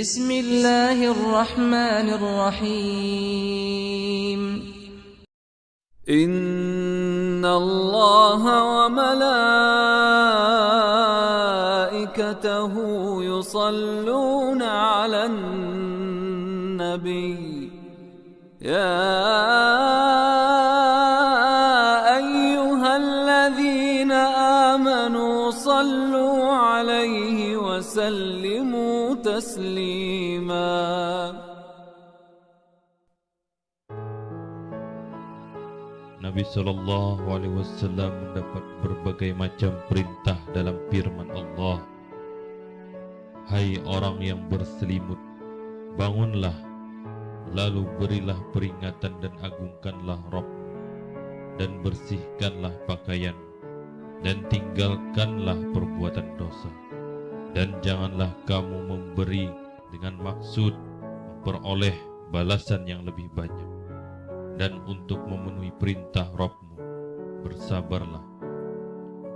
Bismillahirrahmanirrahim. إن الله وملائكته يصلون على النبي يا أيها الذين آمنوا صلوا عليه وسلموا تسليما. Nabi Shallallahu Alaihi Wasallam mendapat berbagai macam perintah dalam firman Allah. Hai orang yang berselimut, bangunlah, lalu berilah peringatan dan agungkanlah Rabb, dan bersihkanlah pakaian, dan tinggalkanlah perbuatan dosa. Dan janganlah kamu memberi dengan maksud memperoleh balasan yang lebih banyak. Dan untuk memenuhi perintah Rabbmu, bersabarlah.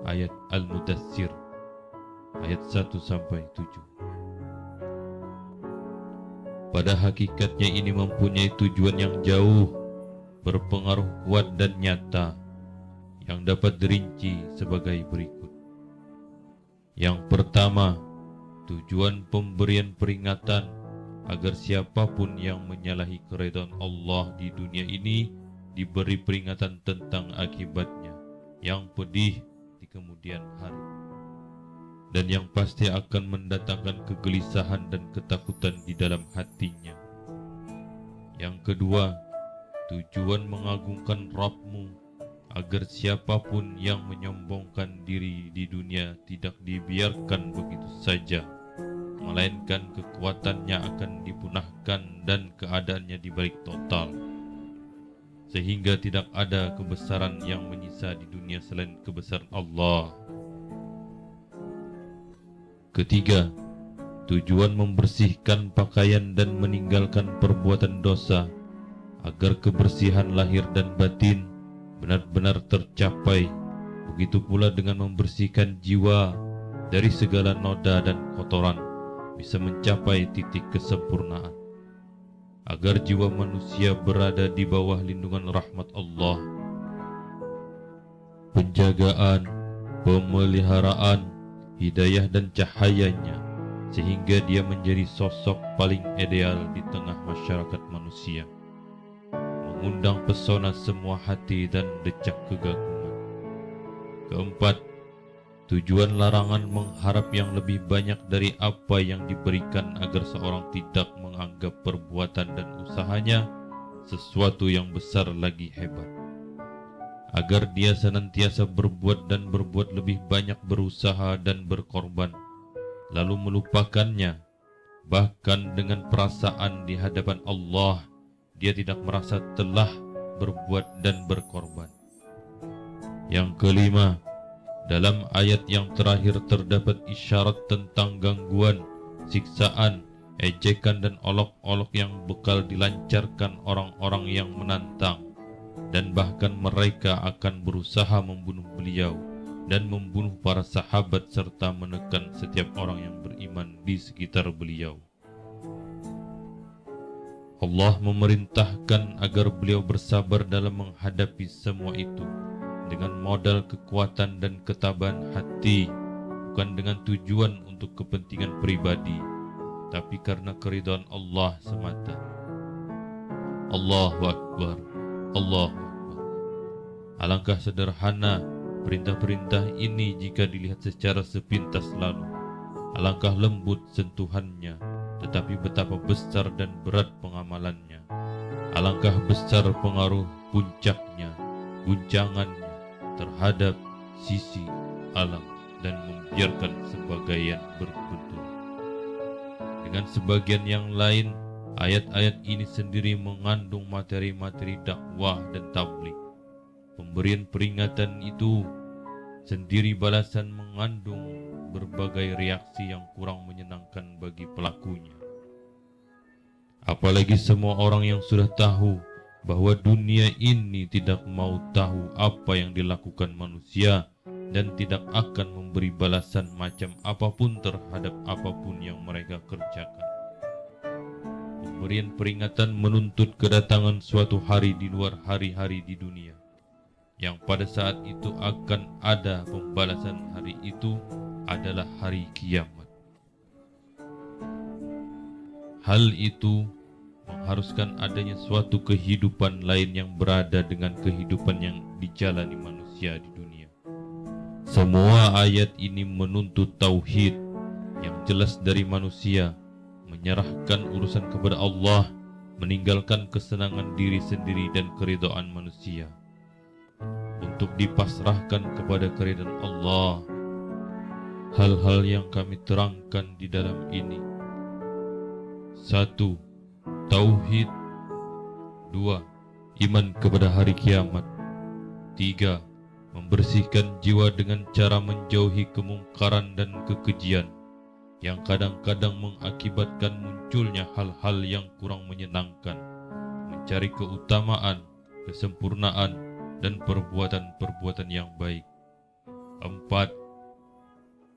Ayat Al-Mudaththir ayat 1-7. Pada hakikatnya ini mempunyai tujuan yang jauh, berpengaruh kuat dan nyata, yang dapat dirinci sebagai berikut. Yang pertama, tujuan pemberian peringatan agar siapapun yang menyalahi keridhaan Allah di dunia ini diberi peringatan tentang akibatnya yang pedih di kemudian hari, dan yang pasti akan mendatangkan kegelisahan dan ketakutan di dalam hatinya. Yang kedua, tujuan mengagungkan Rabbmu agar siapapun yang menyombongkan diri di dunia tidak dibiarkan begitu saja, melainkan kekuatannya akan dipunahkan dan keadaannya dibalik total, sehingga tidak ada kebesaran yang menyisa di dunia selain kebesaran Allah. Ketiga, tujuan membersihkan pakaian dan meninggalkan perbuatan dosa agar kebersihan lahir dan batin benar-benar tercapai. Begitu pula dengan membersihkan jiwa dari segala noda dan kotoran, bisa mencapai titik kesempurnaan, agar jiwa manusia berada di bawah lindungan rahmat Allah, penjagaan, pemeliharaan, hidayah dan cahayanya, sehingga dia menjadi sosok paling ideal di tengah masyarakat manusia, mengundang pesona semua hati dan decak kegagungan. Keempat, tujuan larangan mengharap yang lebih banyak dari apa yang diberikan agar seorang tidak menganggap perbuatan dan usahanya sesuatu yang besar lagi hebat, agar dia senantiasa berbuat dan berbuat lebih banyak, berusaha dan berkorban, lalu melupakannya. Bahkan dengan perasaan di hadapan Allah, dia tidak merasa telah berbuat dan berkorban. Yang kelima, dalam ayat yang terakhir terdapat isyarat tentang gangguan, siksaan, ejekan dan olok-olok yang bekal dilancarkan orang-orang yang menantang, dan bahkan mereka akan berusaha membunuh beliau dan membunuh para sahabat serta menekan setiap orang yang beriman di sekitar beliau. Allah memerintahkan agar beliau bersabar dalam menghadapi semua itu dengan modal kekuatan dan ketabahan hati, bukan dengan tujuan untuk kepentingan pribadi, tapi karena keridhaan Allah semata. Allahu Akbar, Allahu Akbar. Alangkah sederhana perintah-perintah ini jika dilihat secara sepintas lalu. Alangkah lembut sentuhannya, tetapi betapa besar dan berat pengamalannya. Alangkah besar pengaruh puncaknya, guncangannya terhadap sisi alam, dan membiarkan sebagian berbentur. Dengan sebagian yang lain, ayat-ayat ini sendiri mengandung materi-materi dakwah dan tabligh. Pemberian peringatan itu sendiri balasan mengandung berbagai reaksi yang kurang menyenangkan bagi pelakunya. Apalagi semua orang yang sudah tahu bahwa dunia ini tidak mau tahu apa yang dilakukan manusia dan tidak akan memberi balasan macam apapun terhadap apapun yang mereka kerjakan. Pemberian peringatan menuntut kedatangan suatu hari di luar hari-hari di dunia, yang pada saat itu akan ada pembalasan. Hari itu adalah hari kiamat. Hal itu mengharuskan adanya suatu kehidupan lain yang berada dengan kehidupan yang dijalani manusia di dunia. Semua ayat ini menuntut tauhid yang jelas dari manusia, menyerahkan urusan kepada Allah, meninggalkan kesenangan diri sendiri dan keridhaan manusia, untuk dipasrahkan kepada keridhaan Allah. Hal-hal yang kami terangkan di dalam ini: 1. Tauhid. 2. Iman kepada hari kiamat. 3. Membersihkan jiwa dengan cara menjauhi kemungkaran dan kekejian yang kadang-kadang mengakibatkan munculnya hal-hal yang kurang menyenangkan, mencari keutamaan, kesempurnaan, dan perbuatan-perbuatan yang baik. 4.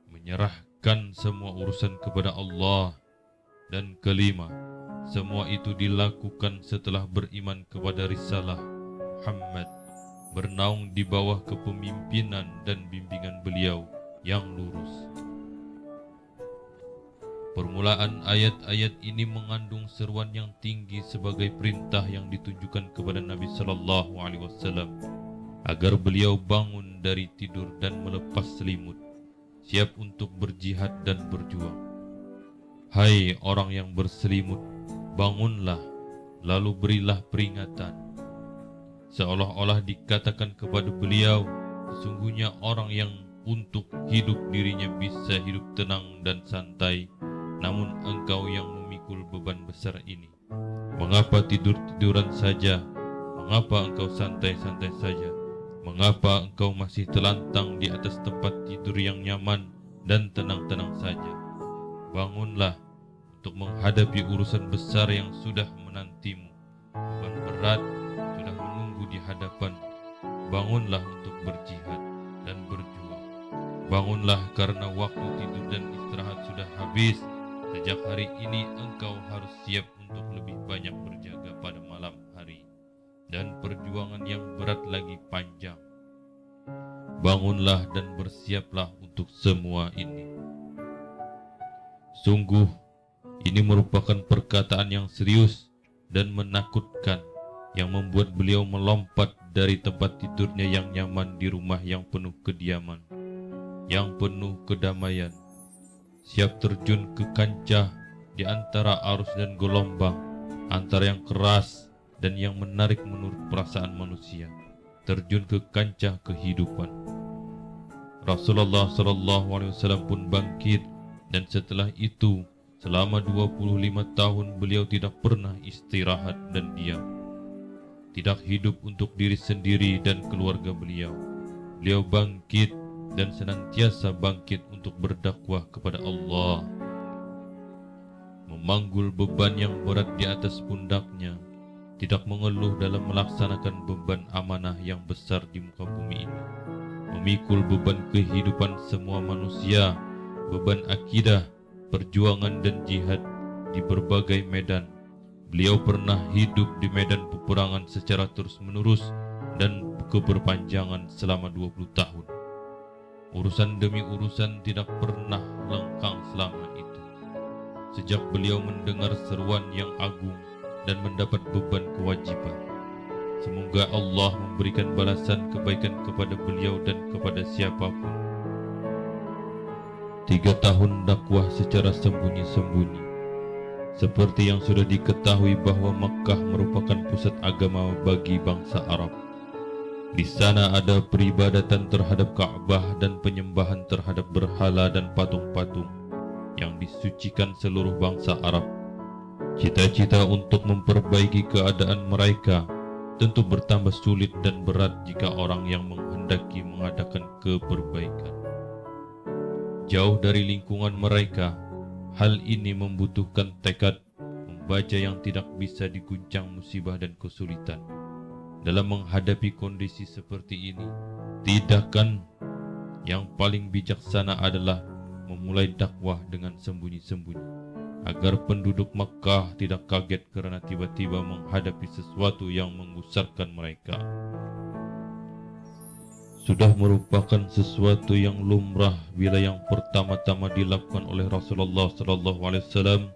Menyerahkan semua urusan kepada Allah. Dan 5. Semua itu dilakukan setelah beriman kepada risalah Muhammad, bernaung di bawah kepemimpinan dan bimbingan beliau yang lurus. Permulaan ayat-ayat ini mengandung seruan yang tinggi sebagai perintah yang ditujukan kepada Nabi Sallallahu Alaihi Wasallam agar beliau bangun dari tidur dan melepas selimut, siap untuk berjihad dan berjuang. Hai orang yang berselimut, bangunlah, lalu berilah peringatan. Seolah-olah dikatakan kepada beliau, sesungguhnya orang yang untuk hidup dirinya bisa hidup tenang dan santai, namun engkau yang memikul beban besar ini. Mengapa tidur-tiduran saja? Mengapa engkau santai-santai saja? Mengapa engkau masih telantang di atas tempat tidur yang nyaman dan tenang-tenang saja? Bangunlah untuk menghadapi urusan besar yang sudah menantimu. Beban berat sudah menunggu di hadapan. Bangunlah untuk berjihad dan berjuang. Bangunlah karena waktu tidur dan istirahat sudah habis. Sejak hari ini engkau harus siap untuk lebih banyak berjaga pada malam hari, dan perjuangan yang berat lagi panjang. Bangunlah dan bersiaplah untuk semua ini. Sungguh, ini merupakan perkataan yang serius dan menakutkan yang membuat beliau melompat dari tempat tidurnya yang nyaman di rumah yang penuh kediaman, yang penuh kedamaian, siap terjun ke kancah di antara arus dan gelombang, antara yang keras dan yang menarik menurut perasaan manusia, terjun ke kancah kehidupan. Rasulullah SAW pun bangkit, dan setelah itu selama 25 tahun beliau tidak pernah istirahat dan diam. Tidak hidup untuk diri sendiri dan keluarga beliau. Beliau bangkit dan senantiasa bangkit untuk berdakwah kepada Allah, memanggul beban yang berat di atas pundaknya, tidak mengeluh dalam melaksanakan beban amanah yang besar di muka bumi ini, memikul beban kehidupan semua manusia, beban akidah, perjuangan dan jihad di berbagai medan. Beliau pernah hidup di medan peperangan secara terus-menerus dan keberpanjangan selama 20 tahun. Urusan demi urusan tidak pernah lengkang selama itu. Sejak beliau mendengar seruan yang agung dan mendapat beban kewajiban. Semoga Allah memberikan balasan kebaikan kepada beliau dan kepada siapapun. 3 tahun dakwah secara sembunyi-sembunyi. Seperti yang sudah diketahui bahwa Makkah merupakan pusat agama bagi bangsa Arab. Di sana ada peribadatan terhadap Ka'bah dan penyembahan terhadap berhala dan patung-patung yang disucikan seluruh bangsa Arab. Cita-cita untuk memperbaiki keadaan mereka tentu bertambah sulit dan berat jika orang yang menghendaki mengadakan keperbaikan jauh dari lingkungan mereka. Hal ini membutuhkan tekad, membaca yang tidak bisa diguncang musibah dan kesulitan. Dalam menghadapi kondisi seperti ini, tindakan yang paling bijaksana adalah memulai dakwah dengan sembunyi-sembunyi, agar penduduk Makkah tidak kaget karena tiba-tiba menghadapi sesuatu yang menggusarkan mereka. Sudah merupakan sesuatu yang lumrah bila yang pertama-tama dilakukan oleh Rasulullah SAW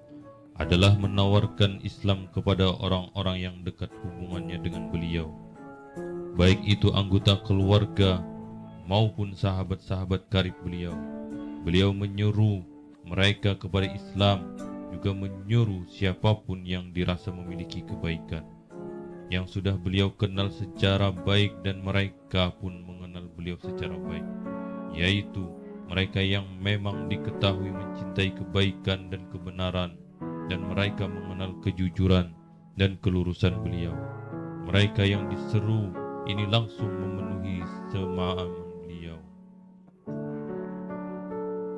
adalah menawarkan Islam kepada orang-orang yang dekat hubungannya dengan beliau, baik itu anggota keluarga maupun sahabat-sahabat karib beliau. Beliau menyuruh mereka kepada Islam, juga menyuruh siapapun yang dirasa memiliki kebaikan, yang sudah beliau kenal secara baik dan mereka pun mengenal beliau secara baik, yaitu mereka yang memang diketahui mencintai kebaikan dan kebenaran, dan mereka mengenal kejujuran dan kelurusan beliau. Mereka yang diseru ini langsung memenuhi semaam beliau,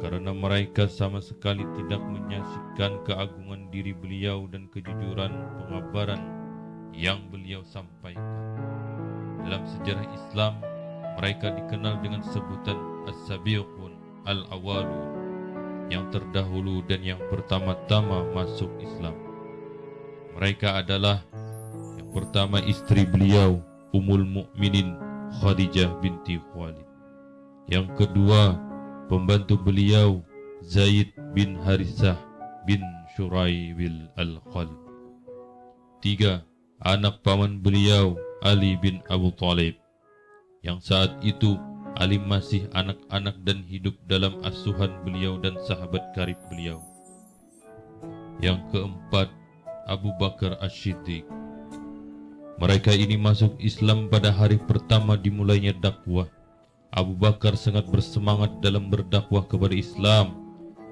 karena mereka sama sekali tidak menyaksikan keagungan diri beliau dan kejujuran pengabaran yang beliau sampaikan. Dalam sejarah Islam, mereka dikenal dengan sebutan As-Sabiqun Al-Awwalun, yang terdahulu dan yang pertama-tama masuk Islam. Mereka adalah yang pertama istri beliau, Ummul Mukminin Khadijah binti Khuwailid. Yang kedua, pembantu beliau, Zaid bin Harithah bin Shuraibil Al-Khalid. 3. Anak paman beliau, Ali bin Abu Thalib, yang saat itu Ali masih anak-anak dan hidup dalam asuhan beliau dan sahabat karib beliau. Yang keempat, Abu Bakar As-Siddiq. Mereka ini masuk Islam pada hari pertama dimulainya dakwah. Abu Bakar sangat bersemangat dalam berdakwah kepada Islam.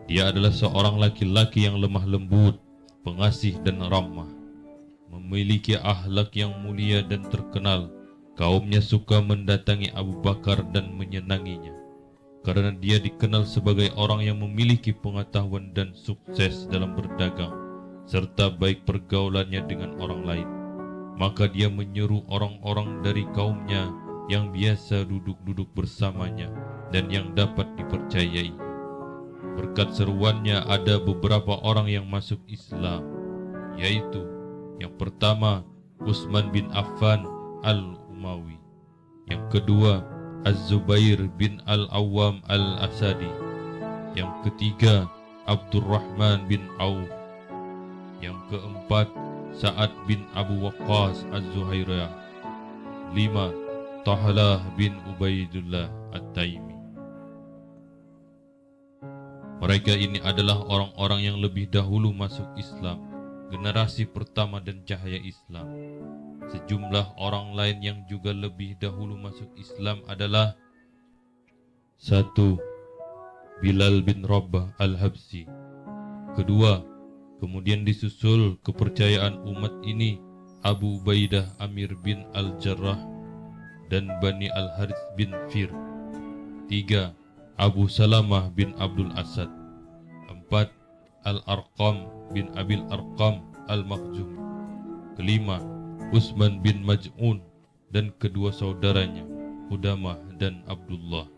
Dia adalah seorang laki-laki yang lemah lembut, pengasih dan ramah, memiliki akhlak yang mulia dan terkenal. Kaumnya suka mendatangi Abu Bakar dan menyenanginya, karena dia dikenal sebagai orang yang memiliki pengetahuan dan sukses dalam berdagang, serta baik pergaulannya dengan orang lain. Maka dia menyuruh orang-orang dari kaumnya yang biasa duduk-duduk bersamanya dan yang dapat dipercayai. Berkat seruannya ada beberapa orang yang masuk Islam, yaitu yang pertama, Utsman bin Affan Al-Umawi. Yang kedua, Az-Zubair bin Al-Awwam Al-Asadi. Yang ketiga, Abdurrahman bin Auf. Yang keempat, Sa'ad bin Abu Waqqas Az-Zuhairiyah. 5. Tahlah bin Ubaidullah At-Taimi. Mereka ini adalah orang-orang yang lebih dahulu masuk Islam, generasi pertama dan cahaya Islam. Sejumlah orang lain yang juga lebih dahulu masuk Islam adalah 1. Bilal bin Rabah Al-Habsi. Kedua, kemudian disusul kepercayaan umat ini Abu Ubaidah Amir bin Al-Jarrah dan Bani Al-Harith bin Fir. 3. Abu Salamah bin Abdul Asad. 4. Al-Arqam bin Abil Arqam Al-Makhzumi. Kelima, Utsman bin Maj'un dan kedua saudaranya, Udamah dan Abdullah.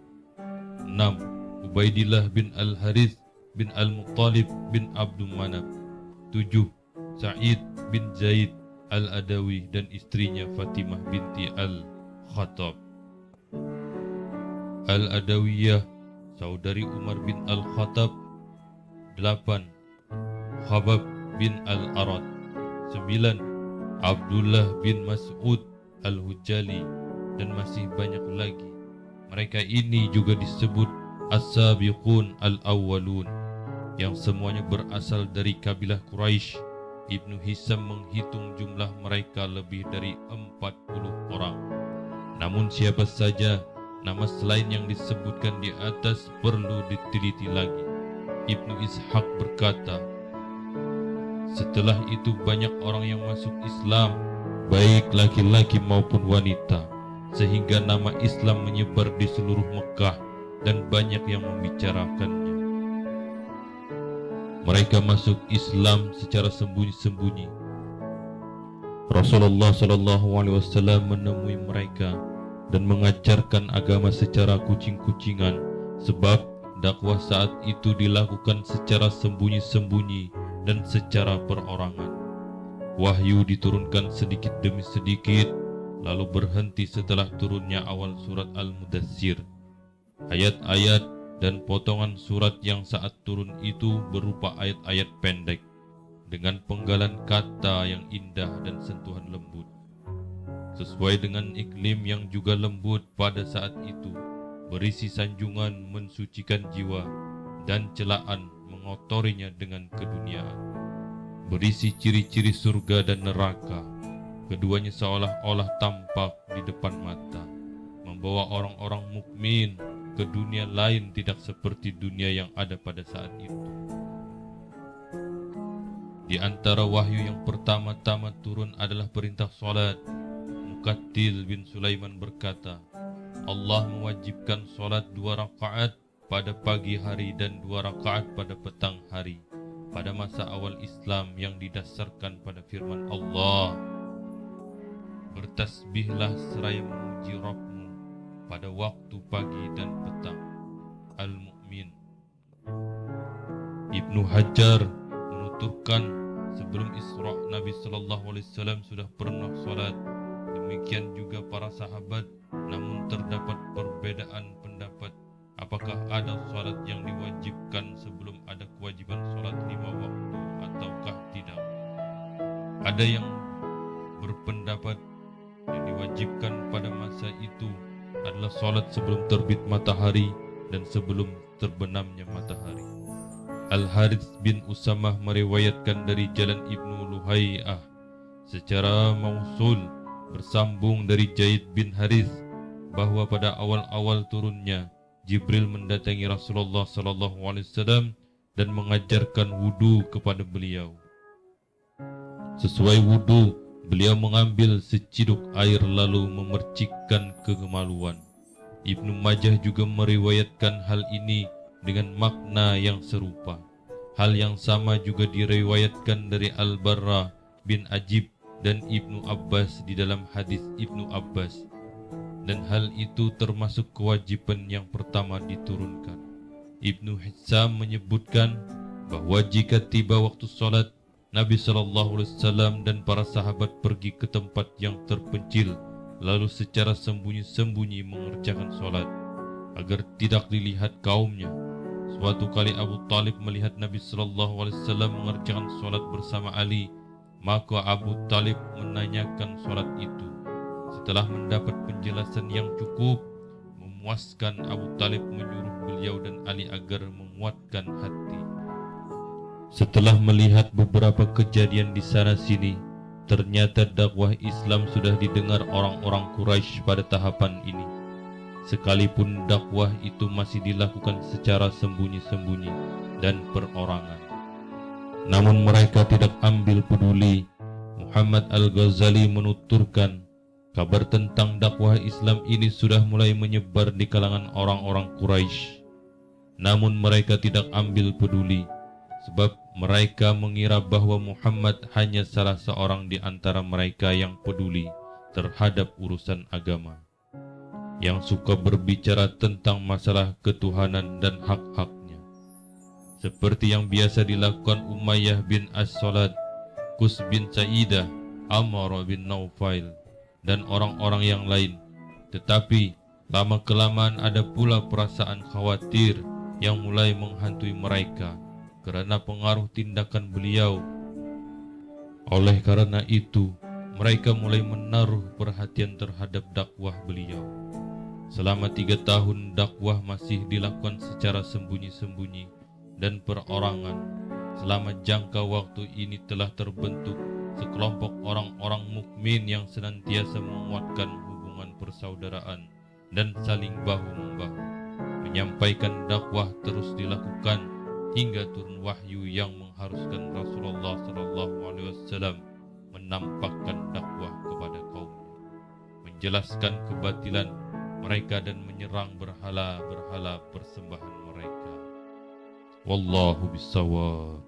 6. Ubaidillah bin Al-Harith bin Al-Muttalib bin Abdul Manaf. 7. Sa'id bin Zaid Al-Adawi dan istrinya Fatimah binti Al-Khattab. Al-Adawiyah, saudari Umar bin Al-Khattab. 8. Khabab bin Al-Arad. 9. Abdullah bin Mas'ud Al-Hujali, dan masih banyak lagi. Mereka ini juga disebut As-Sabiqun Al-Awwalun, yang semuanya berasal dari kabilah Quraisy. Ibnu Hisam menghitung jumlah mereka lebih dari 40 orang. Namun siapa saja nama selain yang disebutkan di atas perlu diteliti lagi. Ibnu Ishaq berkata, setelah itu banyak orang yang masuk Islam, baik laki-laki maupun wanita, sehingga nama Islam menyebar di seluruh Mekah dan banyak yang membicarakannya. Mereka masuk Islam secara sembunyi-sembunyi. Rasulullah SAW menemui mereka dan mengajarkan agama secara kucing-kucingan, sebab dakwah saat itu dilakukan secara sembunyi-sembunyi dan secara perorangan. Wahyu diturunkan sedikit demi sedikit, lalu berhenti setelah turunnya awal surat Al-Mudaththir. Ayat-ayat dan potongan surat yang saat turun itu berupa ayat-ayat pendek, dengan penggalan kata yang indah dan sentuhan lembut. Sesuai dengan iklim yang juga lembut pada saat itu, berisi sanjungan mensucikan jiwa dan celaan mengotorinya dengan keduniaan. Berisi ciri-ciri surga dan neraka, keduanya seolah-olah tampak di depan mata, membawa orang-orang mukmin ke dunia lain tidak seperti dunia yang ada pada saat itu. Di antara wahyu yang pertama-tama turun adalah perintah salat. Muqatil bin Sulaiman berkata, Allah mewajibkan salat 2 rakaat pada pagi hari dan 2 rakaat pada petang hari pada masa awal Islam yang didasarkan pada firman Allah, bertasbihlah seraya memuji Rabbmu pada waktu pagi dan petang. Al-Mu'min. Ibnu Hajar menuturkan sebelum Isra Nabi SAW sudah pernah salat. Demikian juga para sahabat, namun terdapat perbedaan pendapat apakah ada salat yang diwajibkan sebelum ada kewajiban salat 5 waktu ataukah tidak. Ada yang berpendapat yang diwajibkan pada masa itu adalah salat sebelum terbit matahari dan sebelum terbenamnya matahari. Al-Harits bin Usamah meriwayatkan dari jalan Ibnu Luhai'ah secara mausul bersambung dari Zaid bin Harits bahwa pada awal-awal turunnya Jibril mendatangi Rasulullah SAW dan mengajarkan wudu kepada beliau. Sesuai wudu, beliau mengambil seciduk air lalu memercikkan kemaluan. Ibnu Majah juga meriwayatkan hal ini dengan makna yang serupa. Hal yang sama juga diriwayatkan dari Al-Barra bin Ajib dan Ibnu Abbas di dalam hadis Ibnu Abbas. Dan hal itu termasuk kewajiban yang pertama diturunkan. Ibnu Hisham menyebutkan bahwa jika tiba waktu salat, Nabi SAW dan para sahabat pergi ke tempat yang terpencil, lalu secara sembunyi-sembunyi mengerjakan salat agar tidak dilihat kaumnya. Suatu kali Abu Talib melihat Nabi SAW mengerjakan salat bersama Ali, maka Abu Talib menanyakan salat itu. Setelah mendapat penjelasan yang cukup memuaskan, Abu Talib menyuruh beliau dan Ali agar menguatkan hati. Setelah melihat beberapa kejadian di sana-sini, ternyata dakwah Islam sudah didengar orang-orang Quraisy pada tahapan ini. Sekalipun dakwah itu masih dilakukan secara sembunyi-sembunyi dan perorangan, namun mereka tidak ambil peduli. Muhammad Al-Ghazali menuturkan, kabar tentang dakwah Islam ini sudah mulai menyebar di kalangan orang-orang Quraisy. Namun mereka tidak ambil peduli, sebab mereka mengira bahwa Muhammad hanya salah seorang di antara mereka yang peduli terhadap urusan agama, yang suka berbicara tentang masalah ketuhanan dan hak-haknya, seperti yang biasa dilakukan Umayyah bin As-Salat, Qus bin Sa'idah, Ammar bin Naufail, dan orang-orang yang lain. Tetapi lama-kelamaan ada pula perasaan khawatir yang mulai menghantui mereka karena pengaruh tindakan beliau. Oleh karena itu, mereka mulai menaruh perhatian terhadap dakwah beliau. Selama 3 tahun dakwah masih dilakukan secara sembunyi-sembunyi dan perorangan. Selama jangka waktu ini telah terbentuk sekelompok orang-orang mukmin yang senantiasa menguatkan hubungan persaudaraan dan saling bahu-membahu. Menyampaikan dakwah terus dilakukan hingga turun wahyu yang mengharuskan Rasulullah SAW menampakkan dakwah kepada kaumnya, menjelaskan kebatilan mereka dan menyerang berhala-berhala persembahan mereka. Wallahu bissawab.